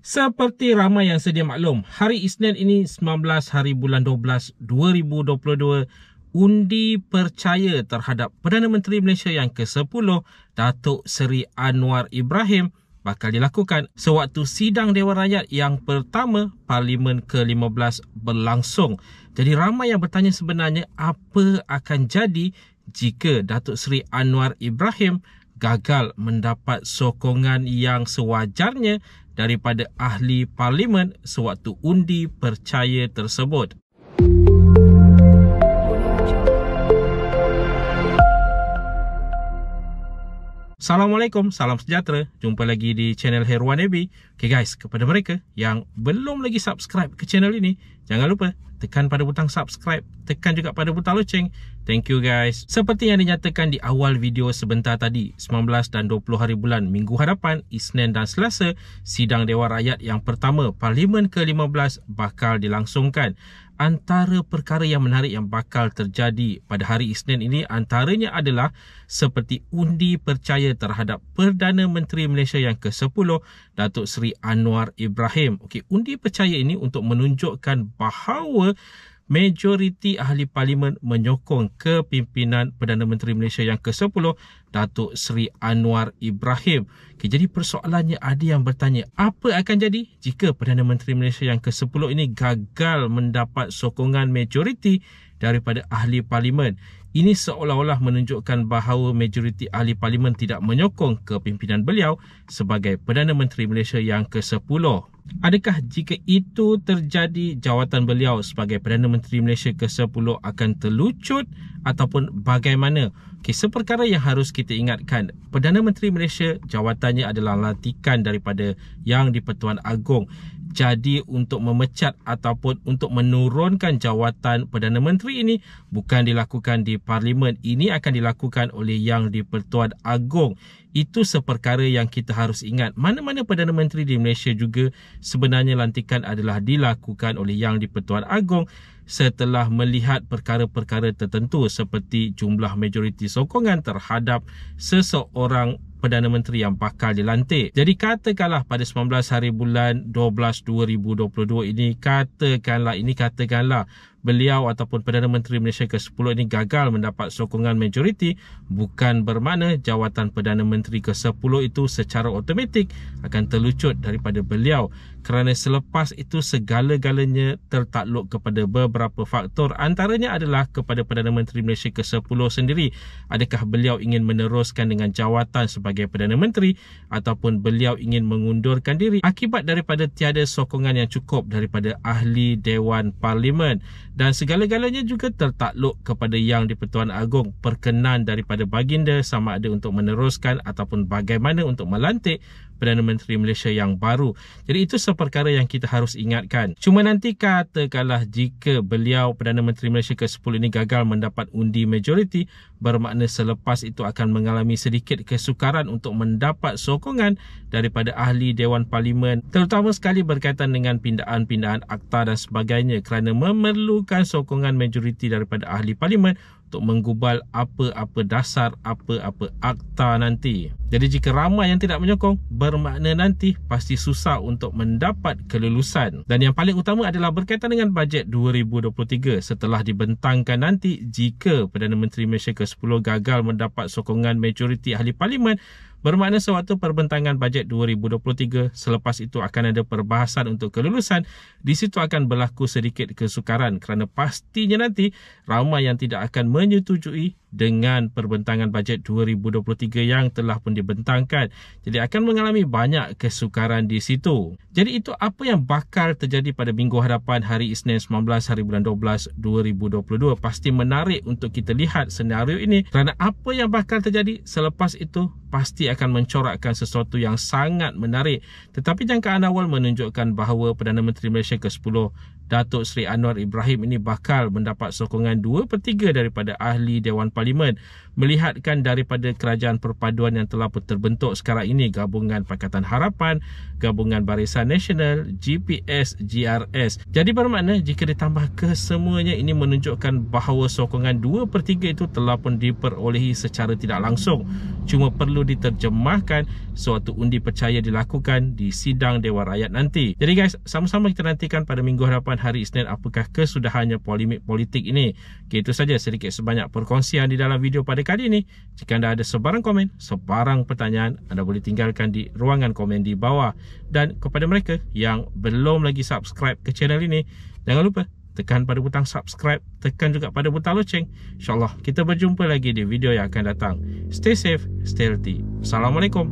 Seperti ramai yang sedia maklum, hari Isnin ini 19 hari bulan 12 2022, undi percaya terhadap Perdana Menteri Malaysia yang ke-10 Datuk Seri Anwar Ibrahim bakal dilakukan sewaktu sidang Dewan Rakyat yang pertama Parlimen ke-15 berlangsung. Jadi ramai yang bertanya sebenarnya apa akan jadi jika Datuk Seri Anwar Ibrahim gagal mendapat sokongan yang sewajarnya daripada ahli parlimen sewaktu undi percaya tersebut. Assalamualaikum, salam sejahtera. Jumpa lagi di channel Heruan AB. Okay guys, kepada mereka yang belum lagi subscribe ke channel ini, jangan lupa tekan pada butang subscribe, tekan juga pada butang loceng. Thank you guys. Seperti yang dinyatakan di awal video sebentar tadi, 19 dan 20 hari bulan minggu hadapan, Isnin dan Selasa, sidang Dewan Rakyat yang pertama Parlimen ke-15 bakal dilangsungkan. Antara perkara yang menarik yang bakal terjadi pada hari Isnin ini antaranya adalah seperti undi percaya terhadap Perdana Menteri Malaysia yang ke-10 Datuk Seri Anwar Ibrahim. Okey, undi percaya ini untuk menunjukkan bahawa majoriti ahli parlimen menyokong kepimpinan Perdana Menteri Malaysia yang ke-10 Datuk Seri Anwar Ibrahim. Okay, jadi persoalannya ada yang bertanya, apa akan jadi jika Perdana Menteri Malaysia yang ke-10 ini gagal mendapat sokongan majoriti daripada ahli parlimen? Ini seolah-olah menunjukkan bahawa majoriti ahli parlimen tidak menyokong kepimpinan beliau sebagai Perdana Menteri Malaysia yang ke-10. Adakah jika itu terjadi, jawatan beliau sebagai Perdana Menteri Malaysia ke-10 akan terlucut ataupun bagaimana? Okay, seperkara yang harus kita ingatkan, Perdana Menteri Malaysia jawatannya adalah lantikan daripada Yang di-Pertuan Agong. Jadi untuk memecat ataupun untuk menurunkan jawatan Perdana Menteri ini bukan dilakukan di Parlimen. Ini akan dilakukan oleh Yang di-Pertuan Agong. Itu seperkara yang kita harus ingat. Mana-mana Perdana Menteri di Malaysia juga sebenarnya lantikan adalah dilakukan oleh Yang di-Pertuan Agong setelah melihat perkara-perkara tertentu seperti jumlah majoriti sokongan terhadap seseorang Perdana Menteri yang bakal dilantik. Jadi katakanlah pada 19 hari bulan 12 2022 ini, katakanlah beliau ataupun Perdana Menteri Malaysia ke-10 ini gagal mendapat sokongan majoriti, bukan bermakna jawatan Perdana Menteri ke-10 itu secara automatik akan terlucut daripada beliau. Kerana selepas itu segala-galanya tertakluk kepada beberapa faktor, antaranya adalah kepada Perdana Menteri Malaysia ke-10 sendiri. Adakah beliau ingin meneruskan dengan jawatan sebagai Perdana Menteri ataupun beliau ingin mengundurkan diri akibat daripada tiada sokongan yang cukup daripada ahli Dewan Parlimen. Dan segala-galanya juga tertakluk kepada Yang di-Pertuan Agong perkenan daripada baginda sama ada untuk meneruskan ataupun bagaimana untuk melantik Perdana Menteri Malaysia yang baru. Jadi itu seperkara yang kita harus ingatkan. Cuma nanti katakanlah jika beliau Perdana Menteri Malaysia ke-10 ini gagal mendapat undi majoriti, bermakna selepas itu akan mengalami sedikit kesukaran untuk mendapat sokongan daripada ahli Dewan Parlimen, terutama sekali berkaitan dengan pindaan-pindaan akta dan sebagainya, kerana memerlukan sokongan majoriti daripada ahli parlimen untuk menggubal apa-apa dasar, apa-apa akta nanti. Jadi jika ramai yang tidak menyokong, bermakna nanti pasti susah untuk mendapat kelulusan. Dan yang paling utama adalah berkaitan dengan bajet 2023 setelah dibentangkan nanti, jika Perdana Menteri Malaysia ke-10 gagal mendapat sokongan majoriti ahli parlimen, bermakna sewaktu perbentangan bajet 2023, selepas itu akan ada perbahasan untuk kelulusan. Di situ akan berlaku sedikit kesukaran kerana pastinya nanti ramai yang tidak akan menyetujui dengan perbentangan bajet 2023 yang telah pun dibentangkan. Jadi akan mengalami banyak kesukaran di situ. Jadi itu apa yang bakal terjadi pada minggu hadapan hari Isnin 19 hari bulan 12 2022. Pasti menarik untuk kita lihat senario ini kerana apa yang bakal terjadi selepas itu pasti akan mencorakkan sesuatu yang sangat menarik. Tetapi jangkaan awal menunjukkan bahawa Perdana Menteri Malaysia ke-10 Datuk Seri Anwar Ibrahim ini bakal mendapat sokongan 2/3 daripada ahli Dewan Parlimen Parlimen. Melihatkan daripada kerajaan perpaduan yang telah pun terbentuk sekarang ini, Gabungan Pakatan Harapan, Gabungan Barisan Nasional, GPS, GRS. Jadi bermakna jika ditambah kesemuanya, ini menunjukkan bahawa sokongan 2/3 itu telah pun diperolehi secara tidak langsung. Cuma perlu diterjemahkan, suatu undi percaya dilakukan di sidang Dewan Rakyat nanti. Jadi guys, sama-sama kita nantikan pada minggu hadapan hari Isnin apakah kesudahannya polemik politik ini. Okay, itu saja sedikit sebanyak perkongsian di dalam video pada kali ini. Jika anda ada sebarang komen, sebarang pertanyaan, anda boleh tinggalkan di ruangan komen di bawah. Dan kepada mereka yang belum lagi subscribe ke channel ini, jangan lupa tekan pada butang subscribe, tekan juga pada butang loceng. InsyaAllah kita berjumpa lagi di video yang akan datang. Stay safe, stay healthy. Assalamualaikum.